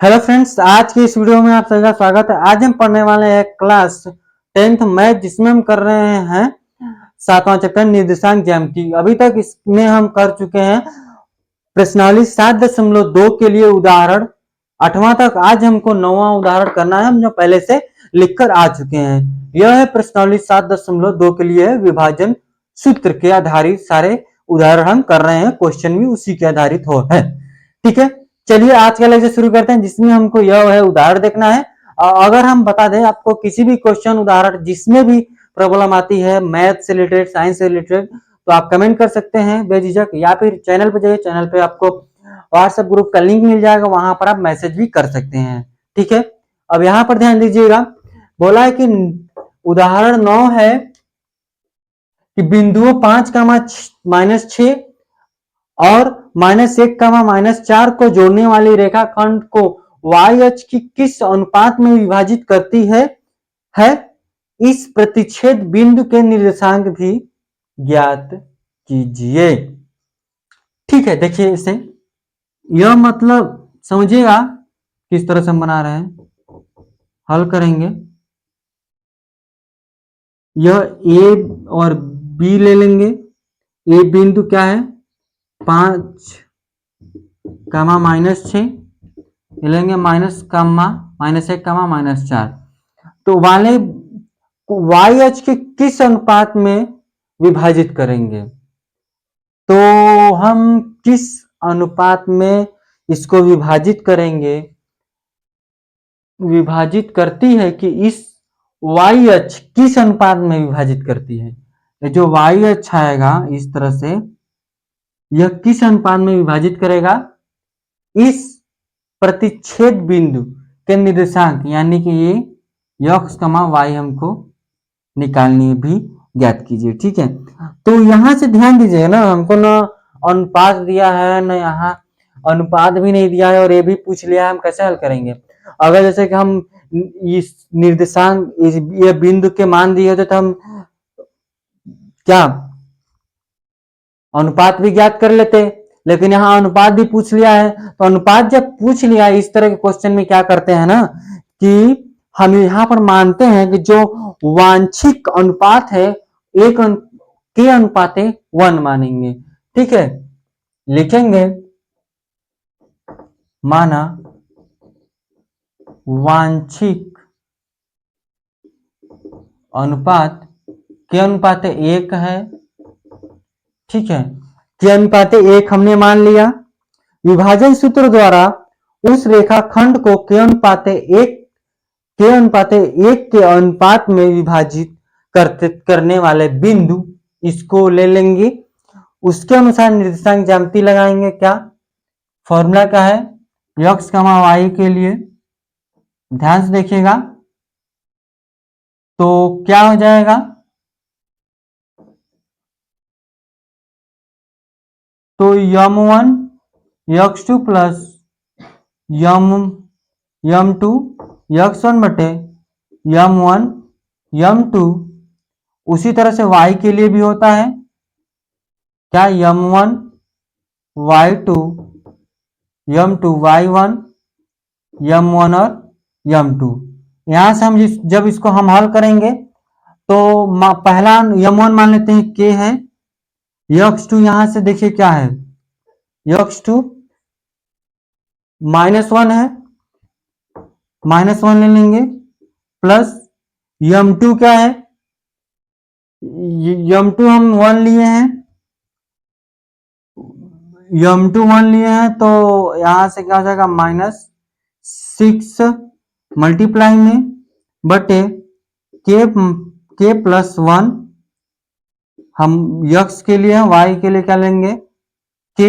Hello friends, आज की इस वीडियो में आप सभी का स्वागत है। आज हम पढ़ने वाले हैं क्लास 10th मैथ, जिसमें हम कर रहे हैं 7वां चैप्टर निर्देशांक ज्यामिति। अभी तक इसमें हम कर चुके हैं प्रश्नावली 7.2 के लिए उदाहरण 8वां तक। आज हमको 9वां उदाहरण करना है, हम जो पहले से लिखकर आ चुके हैं। यह है प्रश्नावली 7.2 के लिए विभाजन सूत्र के आधारित सारे उदाहरण हम कर रहे हैं। क्वेश्चन भी उसी के आधारित हो है। ठीक है, चलिए आज का लेक्चर शुरू करते हैं, जिसमें हमको यह है उदाहरण देखना है। अगर हम बता दें आपको किसी भी क्वेश्चन उदाहरण जिसमें भी प्रॉब्लम आती है मैथ से रिलेटेड, साइंस से रिलेटेड, तो आप कमेंट कर सकते हैं बेझिझक, या फिर चैनल पे जाइए, चैनल पे आपको व्हाट्सएप ग्रुप का लिंक मिल जाएगा, वहां पर आप मैसेज भी कर सकते हैं। ठीक है, अब यहाँ पर ध्यान दीजिएगा, बोला है कि उदाहरण 9 है कि बिंदुओं 5, -6 और -1, -4 को जोड़ने वाली रेखाखंड को y अक्ष की किस अनुपात में विभाजित करती है इस प्रतिच्छेद बिंदु के निर्देशांक भी ज्ञात कीजिए। ठीक है, देखिए इसे, यह मतलब समझिएगा किस तरह से हम बना रहे हैं, हल करेंगे। यह ए और बी ले लेंगे। ए बिंदु क्या है, 5, -6 लेंगे, -1, तो वाले y अक्ष के किस अनुपात में विभाजित करेंगे। तो हम किस अनुपात में इसको विभाजित करेंगे, विभाजित करती है कि इस y अक्ष किस अनुपात में विभाजित करती है। जो y अक्ष आएगा इस तरह से, यह किस अनुपात में विभाजित करेगा, इस प्रतिच्छेद बिंदु के निर्देशांक, यानी कि ये x, y हमको निकालनी भी ज्ञात कीजिए। ठीक है, तो यहां से ध्यान दीजिएगा ना, हमको ना अनुपात दिया है, ना यहाँ अनुपात भी नहीं दिया है, और ये भी पूछ लिया है, हम कैसे हल करेंगे। अगर जैसे कि हम इस निर्देशांक, ये बिंदु के मान दिए होते तो हम क्या अनुपात भी ज्ञात कर लेते, लेकिन यहाँ अनुपात भी पूछ लिया है। तो अनुपात जब पूछ लिया, इस तरह के क्वेश्चन में क्या करते हैं ना, कि हम यहाँ पर मानते हैं कि जो वांछिक अनुपात है, एक के अनुपाते 1 मानेंगे। ठीक है, लिखेंगे माना वांछिक अनुपात के अनुपाते 1 है। ठीक है, के अनुपाते 1 हमने मान लिया। विभाजन सूत्र द्वारा उस रेखाखंड को के अनुपाते 1 के अनुपात में विभाजित करने वाले बिंदु, इसको ले लेंगे। उसके अनुसार निर्देशांक ज्यामिति लगाएंगे। क्या फॉर्मूला क्या है, x, y के लिए ध्यान से देखिएगा, तो क्या हो जाएगा, तो m1 x2 plus m2 x1 बटे m1 m2। उसी तरह से y के लिए भी होता है, क्या m1 y2 m2 y1 m1 और m2। यहां से हम जब इसको हम हल करेंगे, तो पहला m1 मान लेते हैं k है, x2 यहां से देखिए क्या है, x2 -1 है, -1 ले लेंगे, प्लस m2 क्या है, m2 हम 1 लिए हैं, m2 1 लिए हैं, तो यहां से क्या हो जाएगा, -6 मल्टीप्लाई में बटे k प्लस 1। हम x के लिए, y के लिए क्या लेंगे, k,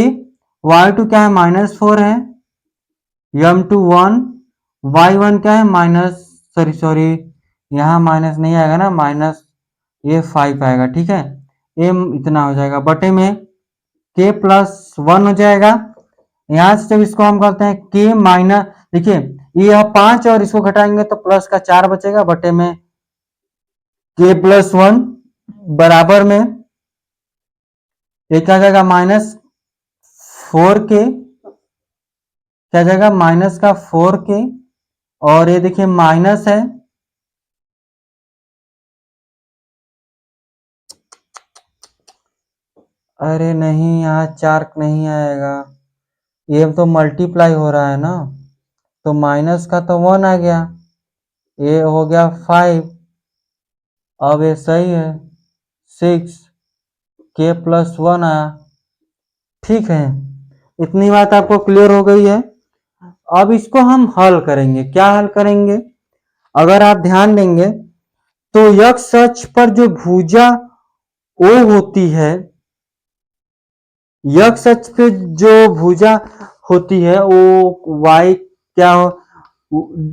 y2 क्या है, -4 है, m2 1, y1 क्या है, सॉरी यहाँ माइनस नहीं आएगा ना, -5 आएगा। ठीक है, m इतना हो जाएगा, बटे में k प्लस 1 हो जाएगा। यहां से जब इसको हम करते हैं k माइनस, देखिए ये 5 और इसको घटाएंगे तो प्लस का 4 बचेगा, बटे में k प्लस 1 बराबर में एक आ जाएगा -4k क्या जाएगा माइनस का 4k, और ये देखिए माइनस है, अरे नहीं यहाँ 4 नहीं आएगा, ये तो मल्टीप्लाई हो रहा है ना, तो माइनस का तो 1 आ गया, ये हो गया 5, अब ये सही है 6k+1 आया। ठीक है, इतनी बात आपको क्लियर हो गई है। अब इसको हम हल करेंगे। क्या हल करेंगे? अगर आप ध्यान देंगे तो x अक्ष पर जो भुजा O होती है, x अक्ष पे जो भुजा होती है वो y क्या हो,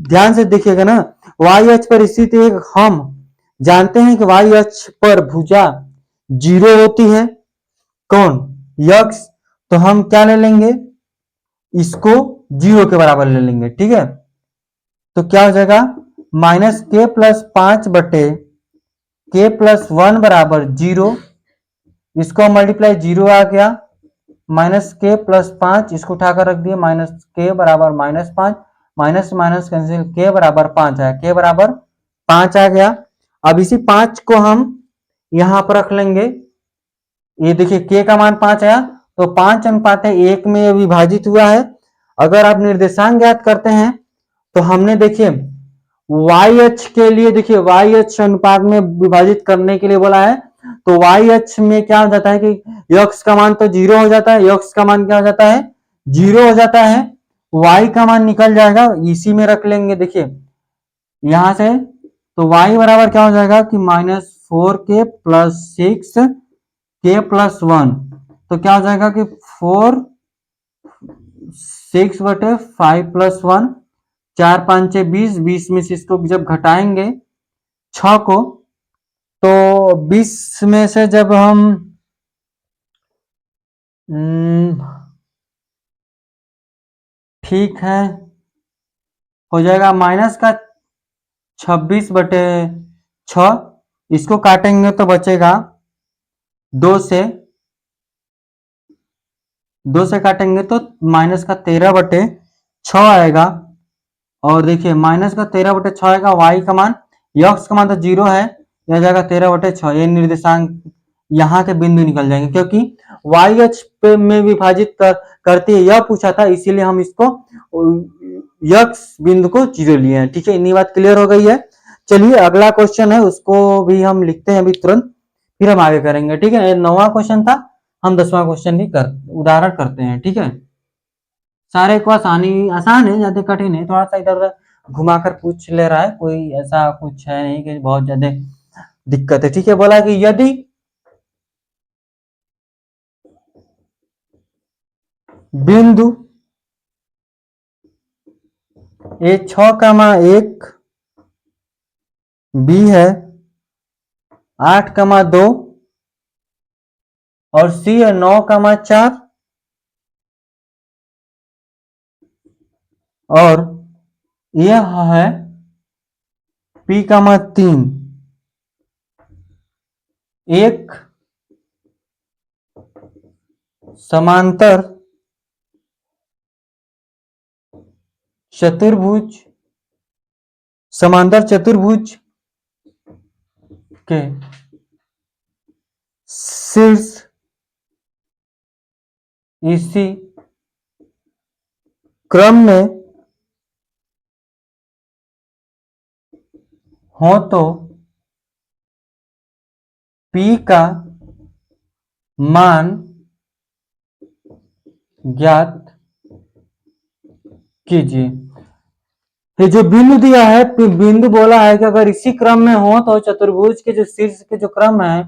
ध्यान से देखिएगा ना, y अक्ष पर स्थित एक, हम जानते हैं कि y अक्ष पर भुजा 0 होती है। कौन? x। तो हम क्या ले लेंगे, इसको 0 के बराबर ले लेंगे। ठीक है, तो क्या हो जाएगा -k+5/k+1 बराबर 0, इसको मल्टीप्लाई 0 आ गया, -k+5, इसको उठाकर रख दिए, -k बराबर -5, माइनस माइनस कैंसिल, k बराबर 5 है, k बराबर 5 आ गया। अब इसी 5 को हम यहां पर रख लेंगे, ये देखिए k का मान 5 आया, तो 5:1 में विभाजित हुआ है। अगर आप निर्देशांक ज्ञात करते हैं तो हमने देखिए y अक्ष के लिए, देखिए y अक्ष अनुपात में विभाजित करने के लिए बोला है, तो y अक्ष में क्या हो जाता है कि x का मान तो 0 हो जाता है, x का मान क्या हो जाता है 0 हो जाता है, y का मान निकल जाएगा, इसी में रख लेंगे। देखिए यहां से तो y बराबर क्या हो जाएगा कि -4k+6k+1, तो क्या हो जाएगा कि 6/5+1, 4×5 = 20, 20 में से इसको जब घटाएंगे 6 को, तो 20 में से जब हम ठीक है, हो जाएगा माइनस का 26/6, इसको काटेंगे तो बचेगा 2 से, 2 से काटेंगे तो माइनस का 13/6 आएगा। और देखिए माइनस का 13/6 आएगा, y का मान, x का मान तो 0 है, यह जाएगा 13/6, ये निर्देशांक यहाँ के बिंदु निकल जाएंगे, क्योंकि y अक्ष में विभाजित करते यह पूछा था, इसीलिए हम इसको x बिंदु को 0 लिए हैं। ठीक है, इतनी बात क्लियर हो गई है। चलिए अगला क्वेश्चन है, उसको भी हम लिखते हैं अभी तुरंत, फिर हम आगे करेंगे। ठीक है, 9वां क्वेश्चन था, हम 10वां क्वेश्चन भी उदाहरण करते हैं। ठीक है, सारे को आसान है, ज्यादा कठिन है, थोड़ा सा इधर उधर घुमाकर पूछ ले रहा है, कोई ऐसा कुछ है नहीं कि बहुत ज्यादा दिक्कत है। ठीक है, बोला कि यदि बिंदु A6,1 B है 8,2 और C है 9,4 और यह है P,3, एक समांतर चतुर्भुज, समांतर चतुर्भुज के शीर्ष इसी क्रम में हो तो P का मान ज्ञात कीजिए। ये जो बिंदु दिया है, बिंदु बोला है कि अगर इसी क्रम में हो तो चतुर्भुज के जो शीर्ष के जो क्रम है,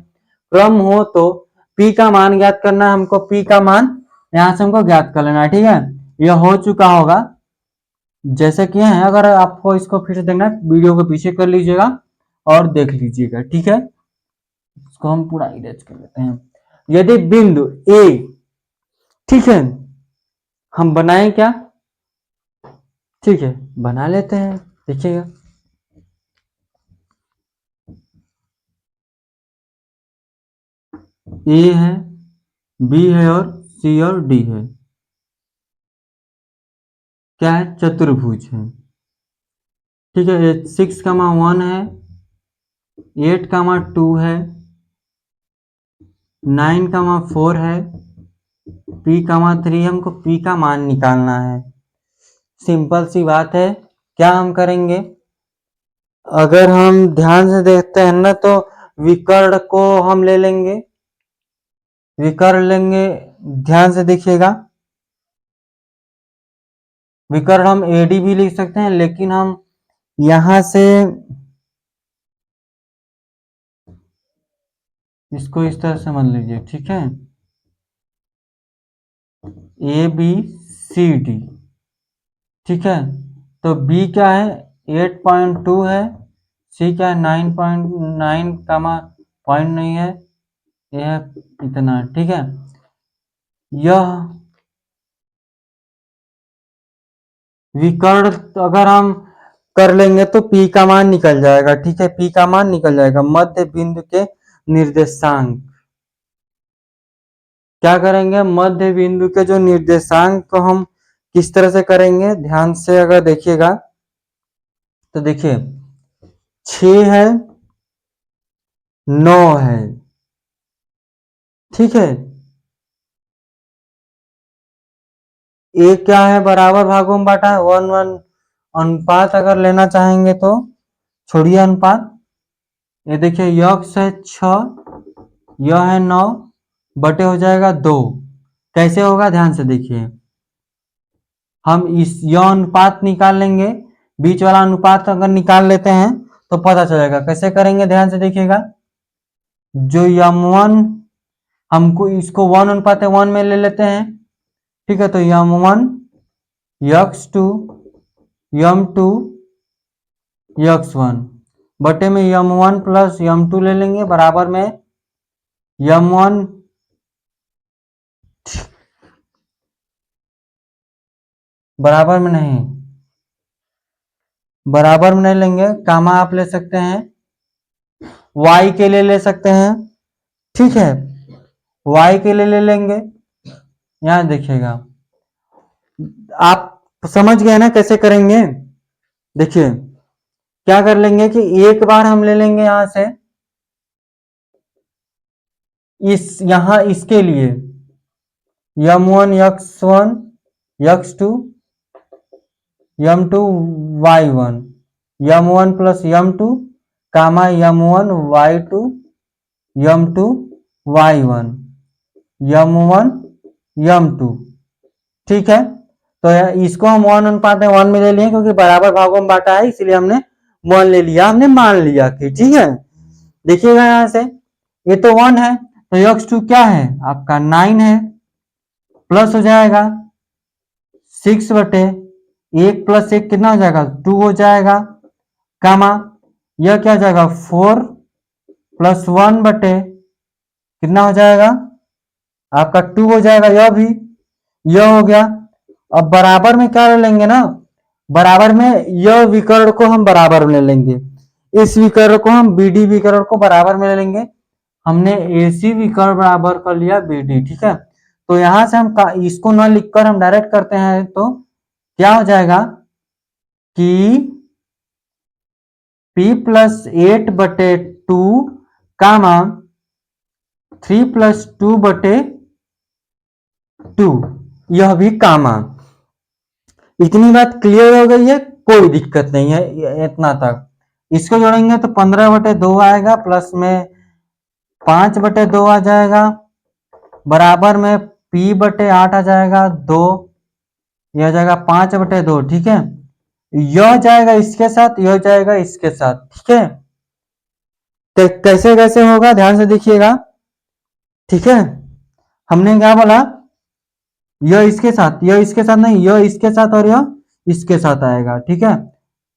क्रम हो तो P का मान ज्ञात करना है हमको, P का मान यहां से हमको ज्ञात कर लेना है। ठीक है, यह हो चुका होगा जैसे किए हैं, अगर आपको इसको फिर से देखना है वीडियो को पीछे कर लीजिएगा और देख लीजिएगा। ठीक है, इसको हम पूरा इरेज कर लेते हैं। यदि बिंदु A, ठीक है, हम बनाएं क्या, ठीक है बना लेते हैं, देखिएगा A है, B है और C और D है। क्या है, चतुर्भुज है। ठीक है, 6,1 है, 8,2 है, 9,4 है, P,3 हमको P का मान निकालना है। सिंपल सी बात है। क्या हम करेंगे, अगर हम ध्यान से देखते हैं ना तो विकर्ण को हम ले लेंगे, विकर्ण लेंगे, ध्यान से देखिएगा। विकर्ण हम AD भी लिख सकते हैं, लेकिन हम यहां से इसको इस तरह समझ लीजिए। ठीक है, ABCD। ठीक है, तो B क्या है, 8.2 है, C क्या है, 9.9 पॉइंट नहीं है, यह इतना। ठीक है, यह विकर्ण अगर हम कर लेंगे तो P का मान निकल जाएगा। ठीक है, P का मान निकल जाएगा। मध्य बिंदु के निर्देशांक क्या करेंगे, मध्य बिंदु के जो निर्देशांक को हम किस तरह से करेंगे, ध्यान से अगर देखिएगा तो देखिए 6 है, 9 है। ठीक है, ए क्या है, बराबर भागों में बांटा है, 1:1 अनुपात अगर लेना चाहेंगे तो छोड़िए अनुपात, ये देखिए यक्स है 6, यह है 9, बटे हो जाएगा 2। कैसे होगा, ध्यान से देखिए। हम इस यह अनुपात निकाल लेंगे, बीच वाला अनुपात अगर निकाल लेते हैं तो पता चलेगा। कैसे करेंगे, ध्यान से देखिएगा। जो M1 हमको इसको 1:1 में ले लेते हैं। ठीक है, तो M1 x2 M2 x1 बटे में M1 प्लस M2 ले लेंगे, बराबर में M1 बराबर में नहीं, बराबर में नहीं लेंगे, कामा आप ले सकते हैं, y के लिए ले सकते हैं। ठीक है, y के लिए ले लेंगे। यहां देखिएगा, आप समझ गए ना कैसे करेंगे। देखिए क्या कर लेंगे कि एक बार हम ले लेंगे यहां से यहां इसके लिए M1 x1 x2 M2 y1 M1 plus M2 कामा M1 y2 M2 y1 M1 M2। ठीक है, तो इसको हम 1:1 में ले लिए, क्योंकि बराबर भागों में बांटा है इसलिए हमने 1 ले लिया, हमने मान लिया कि ठीक है। देखिएगा यहां से ये तो 1 है, तो x2 क्या है आपका 9 है, प्लस हो जाएगा 6 बटे 1 प्लस 1 कितना हो जाएगा, 2 हो जाएगा, कामा यह क्या हो जाएगा 4 प्लस 1 बटे कितना हो जाएगा आपका 2 हो जाएगा, यह भी यह हो गया। अब बराबर में क्या ले लेंगे ना, बराबर में यह विकर्ण को हम बराबर में ले लेंगे, इस विकर्ण को हम BD विकर्ण को बराबर में ले लेंगे। हमने AC विकर्ण बराबर कर लिया BD। ठीक है, तो यहां से हम इसको न लिखकर हम डायरेक्ट करते हैं, तो क्या हो जाएगा कि P प्लस 8 बटे 2 कामा 3 प्लस 2 बटे 2, यह भी कामा। इतनी बात क्लियर हो गई है, कोई दिक्कत नहीं है इतना तक। इसको जोड़ेंगे तो 15 बटे 2 आएगा, प्लस में 5 बटे 2 आ जाएगा, बराबर में P बटे 8 आ जाएगा 2, यह जाएगा 5 बटे 2। ठीक है, यह जाएगा इसके साथ, यह जाएगा इसके साथ। ठीक है, तो कैसे कैसे होगा ध्यान से देखिएगा। ठीक है, हमने क्या बोला, यह इसके साथ, यह इसके साथ नहीं, यह इसके साथ और यह इसके साथ आएगा। ठीक है,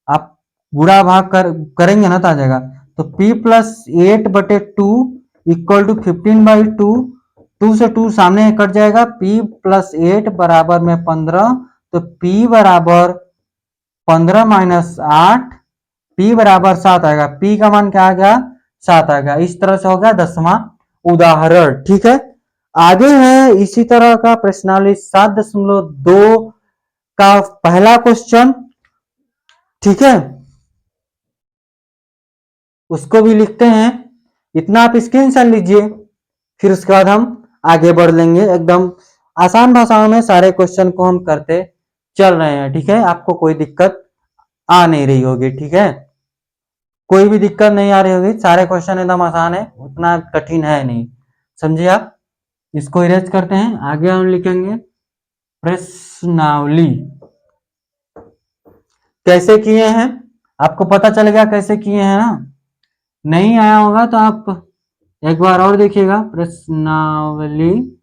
आप बुरा भाग करेंगे ना तो आ जाएगा। तो P प्लस 8 बटे 2 इक्वल टू 15/2, 2 से 2 सामने कट जाएगा, P प्लस 8 बराबर में 15, तो P बराबर 15 माइनस 8, P बराबर 7 आएगा। P का मान क्या आ गया, 7 आ गया। इस तरह से हो गया 10वां उदाहरण। ठीक है, आगे है इसी तरह का प्रश्नावली 7.2 का पहला क्वेश्चन, ठीक है, उसको भी लिखते हैं। इतना आप स्क्रीनशॉट लीजिए, फिर उसके बाद हम आगे बढ़ लेंगे। एकदम आसान भाषाओं में सारे क्वेश्चन को हम करते चल रहे हैं, ठीक है। आपको कोई दिक्कत आ नहीं रही होगी, ठीक है, कोई भी दिक्कत नहीं आ रही होगी। सारे क्वेश्चन एकदम आसान है, उतना कठिन है नहीं, समझिए आप। इसको इरेज करते हैं, आगे हम लिखेंगे प्रश्नावली। कैसे किए हैं आपको पता चल गया, कैसे किए हैं ना। नहीं आया होगा तो आप एक बार और देखिएगा। प्रश्नावली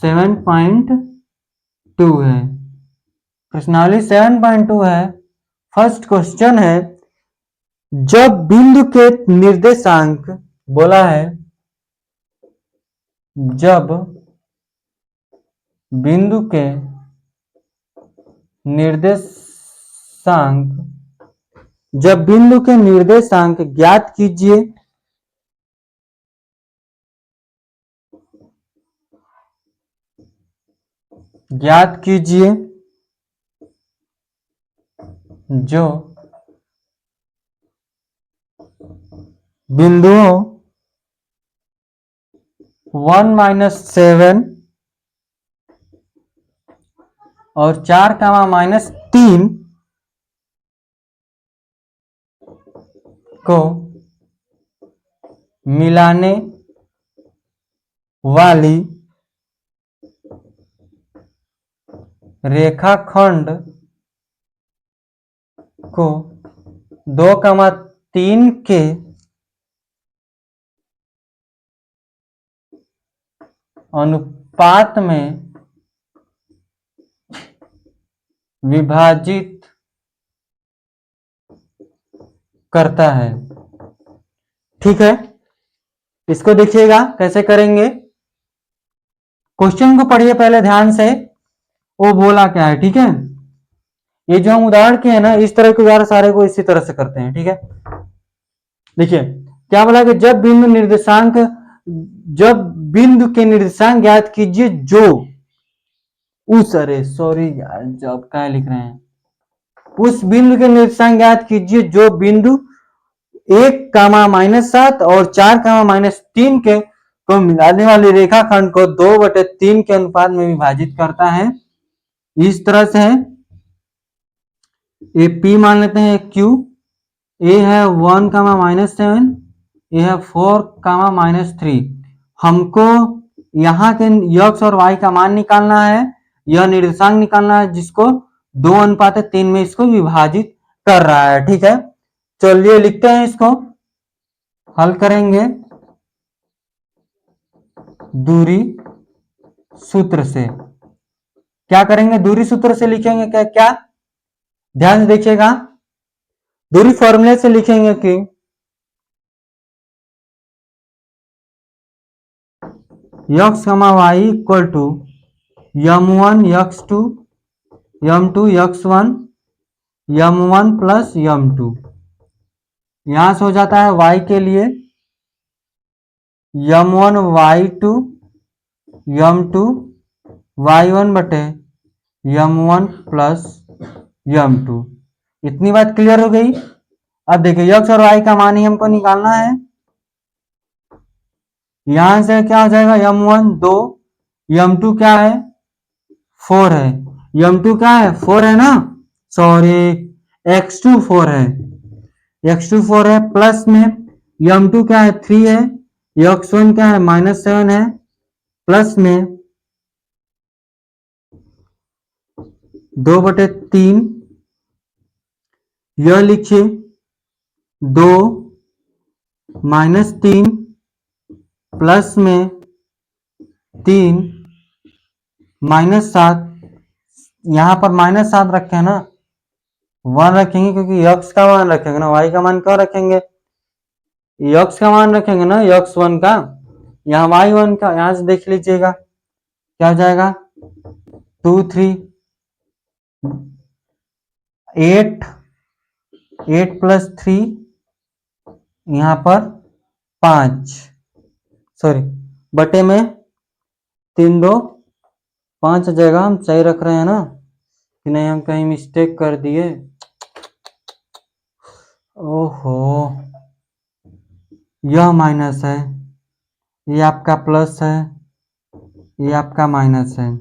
7.2 है, प्रश्नावली 7.2 है। फर्स्ट क्वेश्चन है, जब बिंदु के निर्देशांक, बोला है जब बिंदु के निर्देशांक, जब बिंदु के निर्देशांक ज्ञात कीजिए, ज्ञात कीजिए जो बिंदुओं 1-7 और 4, -3 को मिलाने वाली रेखाखंड को 2, 3 के अनुपात में विभाजित करता है, ठीक है। इसको देखिएगा कैसे करेंगे। क्वेश्चन को पढ़िए पहले ध्यान से, वो बोला क्या है, ठीक है। ये जो हम उदाहरण किए हैं ना, इस तरह के उदाहरण सारे को इसी तरह से करते हैं, ठीक है। देखिए क्या बोला कि जब बिंदु निर्देशांक, जब बिंदु के निर्देशांक ज्ञात कीजिए जो उस, अरे सॉरी यार, जब क्या लिख रहे हैं, उस बिंदु के निर्देशांक ज्ञात कीजिए जो बिंदु 1, -7 और 4, -3 के को मिलाने वाली रेखाखंड को 2/3 के अनुपात में विभाजित करता है। इस तरह से है, ए पी मान लेते हैं क्यू, ए है 1, -7, ए है 4, -3। हमको यहाँ के यक्स और वाई का मान निकालना है, यह निर्देशांक निकालना है जिसको 2:3 में इसको विभाजित कर रहा है, ठीक है। चलिए लिखते हैं, इसको हल करेंगे दूरी सूत्र से। क्या करेंगे, दूरी सूत्र से लिखेंगे। क्या क्या ध्यान से देखिएगा, दूरी फॉर्मूले से लिखेंगे कि x, y equal to m1 x2 m2 x1 m1 plus m2। यहां से हो जाता है y के लिए m1 y2 m2 y1 बटे m1 प्लस m2। इतनी बात क्लियर हो गई। अब देखिए x और y का मान ही हमको निकालना है। यहां से क्या हो जाएगा, m1 2, m2 क्या है 4 है, m2 क्या है 4 है ना, सॉरी x2 4 है, x2 4 है, प्लस में m2 क्या है 3 है, x1 क्या है -7 है, प्लस में 2/3, यह लिखिए 2-3 प्लस में 3-7, यहां पर -7 रखे हैं ना, 1 रखेंगे क्योंकि x का मान रखेंगे ना, y का मान क्यों रखेंगे, x का मान रखेंगे ना, x1 का, यहाँ y1 का। यहां से देख लीजिएगा क्या हो जाएगा, 2 3 8 8 प्लस 3, यहाँ पर 5, सॉरी बटे में 3 2 5 हो जाएगा, हम सही रख रहे हैं ना, कि नहीं हम कहीं मिस्टेक कर दिए। ओहो, यह माइनस है, ये आपका प्लस है, ये आपका माइनस है।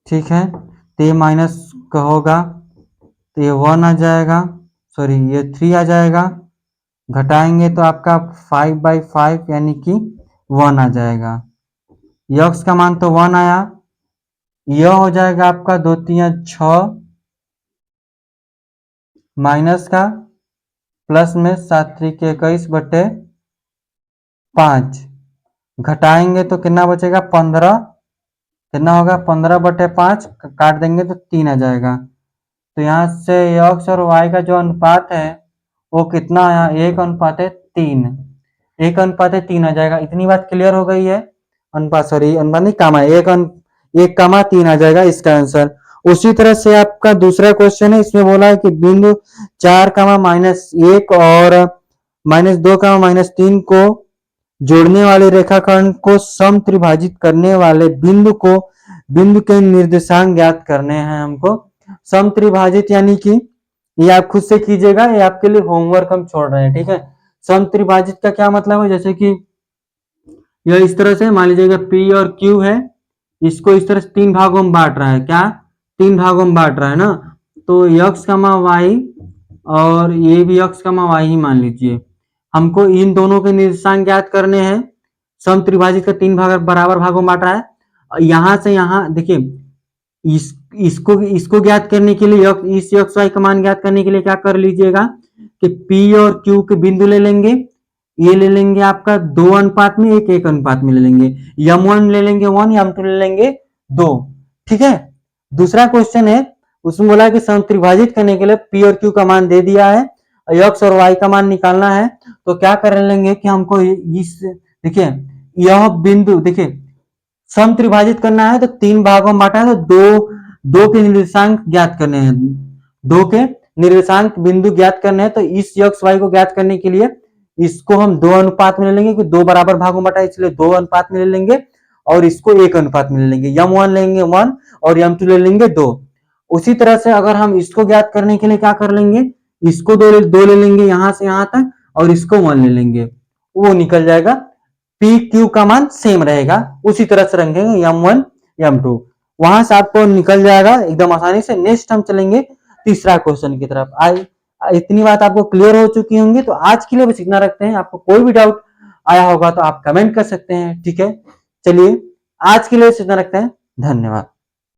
ठीक है, तो ये माइनस का होगा तो ये 1 आ जाएगा, सॉरी ये 3 आ जाएगा। घटाएंगे तो आपका 5/5 यानी कि 1 आ जाएगा। यक्स का मान तो 1 आया, यह हो जाएगा आपका 2 3 6 माइनस का प्लस में 7 3 21/5। घटाएंगे तो कितना बचेगा 15, कितना होगा 15/5, काट देंगे तो 3 आ जाएगा। तो यहाँ से यक्स और वाई का जो अनुपात है वो कितना आया, 1:3, 1:3 आ जाएगा। इतनी बात क्लियर हो गई है। अनुपात, सॉरी अनुपात नहीं, कामा 1:3 आ जाएगा इसका आंसर। उसी तरह से आपका दूसरा क्वेश्चन है, इसमें बोला है कि बिंदु 4, -1 और -2, -3 को जोड़ने वाले रेखाखंड को समत्रिभाजित करने वाले बिंदु के निर्देशांक ज्ञात करने हैं हमको। समत्रिभाजित यानी कि ये आप खुद से कीजिएगा, ये आपके लिए होमवर्क हम छोड़ रहे हैं, ठीक है। समत्रिभाजित का क्या मतलब है, जैसे कि यह इस तरह से मान लीजिएगा P और Q है, इसको इस तरह से 3 भागों में बांट रहा है, क्या 3 भागों में बांट रहा है ना, तो x, y और ये भी x, y ही मान लीजिए। हमको इन दोनों के निर्देशांक ज्ञात करने हैं। समत्रिभाजित का 3 भाग बराबर भागों में बांट रहा है। यहां से यहां देखिए, इसको ज्ञात करने के लिए इस x y का मान ज्ञात करने के लिए क्या कर लीजिएगा कि P और Q के बिंदु ले लेंगे, ये ले लेंगे आपका 2 अनुपात में 1, 1 अनुपात में ले लेंगे, m1 ले लेंगे 1, m2 ले लेंगे 2। ठीक है, दूसरा क्वेश्चन है, उसमें बोला कि समत्रिभाजित करने के लिए P और Q का मान दे दिया है, x और y का मान निकालना है। तो क्या कर लेंगे कि हमको इस, देखिए यह बिंदु, देखिए समत्रिभाजित करना है तो 3 भागों में बांटा है, तो दो के निर्देशांक ज्ञात करने हैं, 2 के निर्देशांक बिंदु ज्ञात करने हैं। तो इस x y को ज्ञात करने के लिए इसको हम 2 अनुपात में ले लेंगे, कि 2 बराबर भागों में बांटा है इसलिए 2 अनुपात में ले लेंगे, और इसको 1 अनुपात में ले लेंगे, m1 लेंगे 1 और m2 ले लेंगे 2। उसी तरह से अगर हम इसको ज्ञात करने के लिए क्या कर लेंगे, इसको 2 ले लेंगे यहां से यहां तक, और इसको 1 ले लेंगे, वो निकल जाएगा। P Q का मान सेम रहेगा, उसी तरह से रखेंगे m1 m2, वहां से आपको निकल जाएगा एकदम आसानी से। नेक्स्ट हम चलेंगे तीसरा क्वेश्चन की तरफ। आई इतनी बात आपको क्लियर हो चुकी होंगी, तो आज के लिए बस इतना रखते हैं। आपको कोई भी डाउट आया होगा तो आप कमेंट कर सकते हैं, ठीक है। चलिए आज के लिए इतना रखते हैं, धन्यवाद।